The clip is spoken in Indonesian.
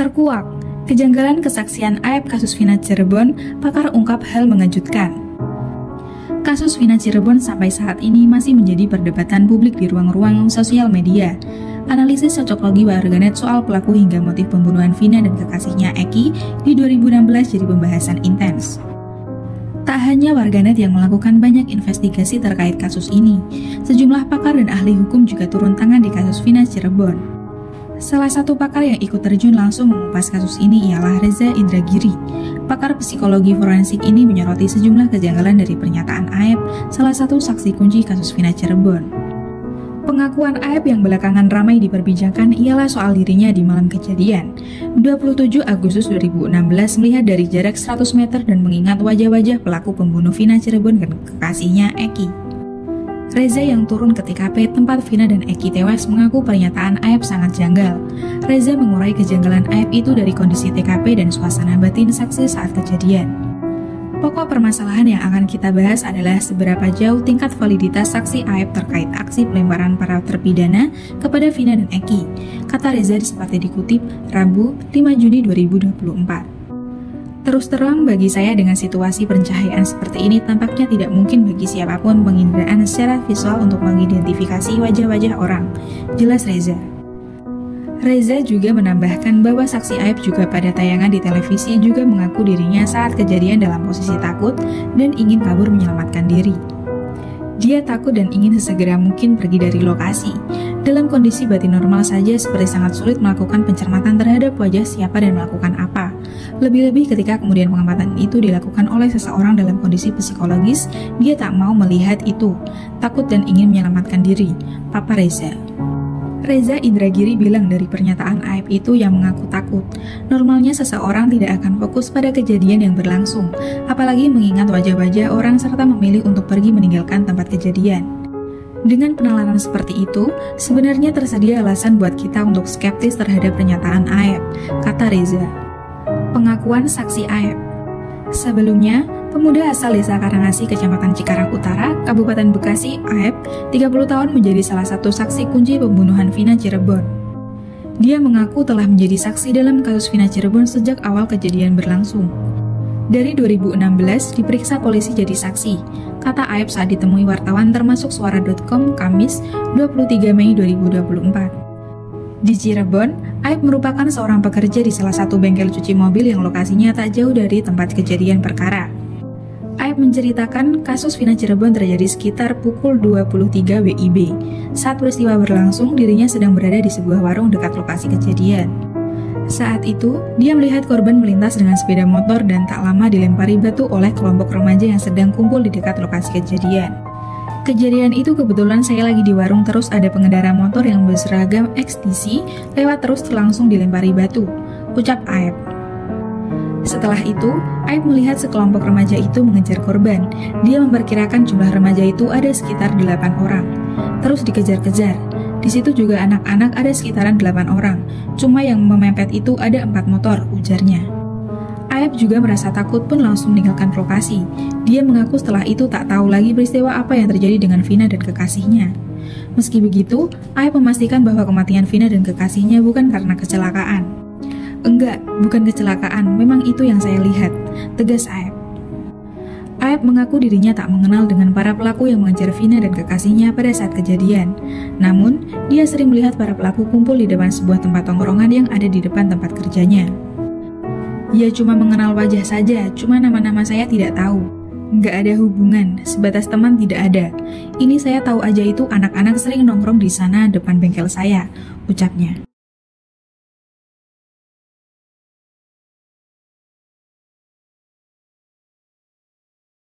Terkuak, kejanggalan kesaksian Aep kasus Vina Cirebon, pakar ungkap hal mengejutkan. Kasus Vina Cirebon sampai saat ini masih menjadi perdebatan publik di ruang-ruang sosial media. Analisis cocoklogi warganet soal pelaku hingga motif pembunuhan Vina dan kekasihnya Eki di 2016 jadi pembahasan intens. Tak hanya warganet yang melakukan banyak investigasi terkait kasus ini, sejumlah pakar dan ahli hukum juga turun tangan di kasus Vina Cirebon. Salah satu pakar yang ikut terjun langsung mengupas kasus ini ialah Reza Indragiri. Pakar psikologi forensik ini menyoroti sejumlah kejanggalan dari pernyataan Aep, salah satu saksi kunci kasus Vina Cirebon. Pengakuan Aep yang belakangan ramai diperbincangkan ialah soal dirinya di malam kejadian. 27 Agustus 2016 melihat dari jarak 100 meter dan mengingat wajah-wajah pelaku pembunuh Vina Cirebon dan kekasihnya Eki. Reza yang turun ke TKP tempat Vina dan Eki tewas mengaku pernyataan Aep sangat janggal. Reza mengurai kejanggalan Aep itu dari kondisi TKP dan suasana batin saksi saat kejadian. Pokok permasalahan yang akan kita bahas adalah seberapa jauh tingkat validitas saksi Aep terkait aksi pelemparan para terpidana kepada Vina dan Eki, kata Reza seperti dikutip Rabu 5 Juni 2024. Terus terang bagi saya dengan situasi pencahayaan seperti ini tampaknya tidak mungkin bagi siapapun penginderaan secara visual untuk mengidentifikasi wajah-wajah orang, jelas Reza. Reza juga menambahkan bahwa saksi Aep juga pada tayangan di televisi juga mengaku dirinya saat kejadian dalam posisi takut dan ingin kabur menyelamatkan diri. Dia takut dan ingin sesegera mungkin pergi dari lokasi. Dalam kondisi batin normal saja seperti sangat sulit melakukan pencermatan terhadap wajah siapa dan melakukan apa. Lebih-lebih ketika kemudian pengamatan itu dilakukan oleh seseorang dalam kondisi psikologis, dia tak mau melihat itu, takut dan ingin menyelamatkan diri, Papa Reza. Reza Indragiri bilang dari pernyataan Aep itu yang mengaku takut. Normalnya seseorang tidak akan fokus pada kejadian yang berlangsung, apalagi mengingat wajah-wajah orang serta memilih untuk pergi meninggalkan tempat kejadian. Dengan penalaran seperti itu, sebenarnya tersedia alasan buat kita untuk skeptis terhadap pernyataan Aep, kata Reza. Pengakuan saksi Aep. Sebelumnya, pemuda asal desa Karangasih, Kecamatan Cikarang Utara, Kabupaten Bekasi, Aep, 30 tahun menjadi salah satu saksi kunci pembunuhan Vina Cirebon. Dia mengaku telah menjadi saksi dalam kasus Vina Cirebon sejak awal kejadian berlangsung. Dari 2016, diperiksa polisi jadi saksi, kata Aep saat ditemui wartawan termasuk Suara.com Kamis 23 Mei 2024. Di Cirebon, Aep merupakan seorang pekerja di salah satu bengkel cuci mobil yang lokasinya tak jauh dari tempat kejadian perkara. Aep menceritakan kasus Vina Cirebon terjadi sekitar pukul 23 WIB. Saat peristiwa berlangsung, dirinya sedang berada di sebuah warung dekat lokasi kejadian. Saat itu, dia melihat korban melintas dengan sepeda motor dan tak lama dilempari batu oleh kelompok remaja yang sedang kumpul di dekat lokasi kejadian. Kejadian itu kebetulan saya lagi di warung, terus ada pengendara motor yang berseragam XTC lewat terus langsung dilempari batu, ucap Aep. Setelah itu, Aep melihat sekelompok remaja itu mengejar korban. Dia memperkirakan jumlah remaja itu ada sekitar 8 orang. Terus dikejar-kejar. Di situ juga anak-anak ada sekitaran 8 orang. Cuma yang memepet itu ada 4 motor, ujarnya. Aep juga merasa takut pun langsung meninggalkan lokasi. Dia mengaku setelah itu tak tahu lagi peristiwa apa yang terjadi dengan Vina dan kekasihnya. Meski begitu, Aep memastikan bahwa kematian Vina dan kekasihnya bukan karena kecelakaan. Enggak, bukan kecelakaan, memang itu yang saya lihat, tegas Aep. Aep mengaku dirinya tak mengenal dengan para pelaku yang mengejar Vina dan kekasihnya pada saat kejadian. Namun, dia sering melihat para pelaku kumpul di depan sebuah tempat tongkrongan yang ada di depan tempat kerjanya. Ya cuma mengenal wajah saja, cuma nama-nama saya tidak tahu. Nggak ada hubungan, sebatas teman tidak ada. Ini saya tahu aja itu anak-anak sering nongkrong di sana depan bengkel saya, ucapnya.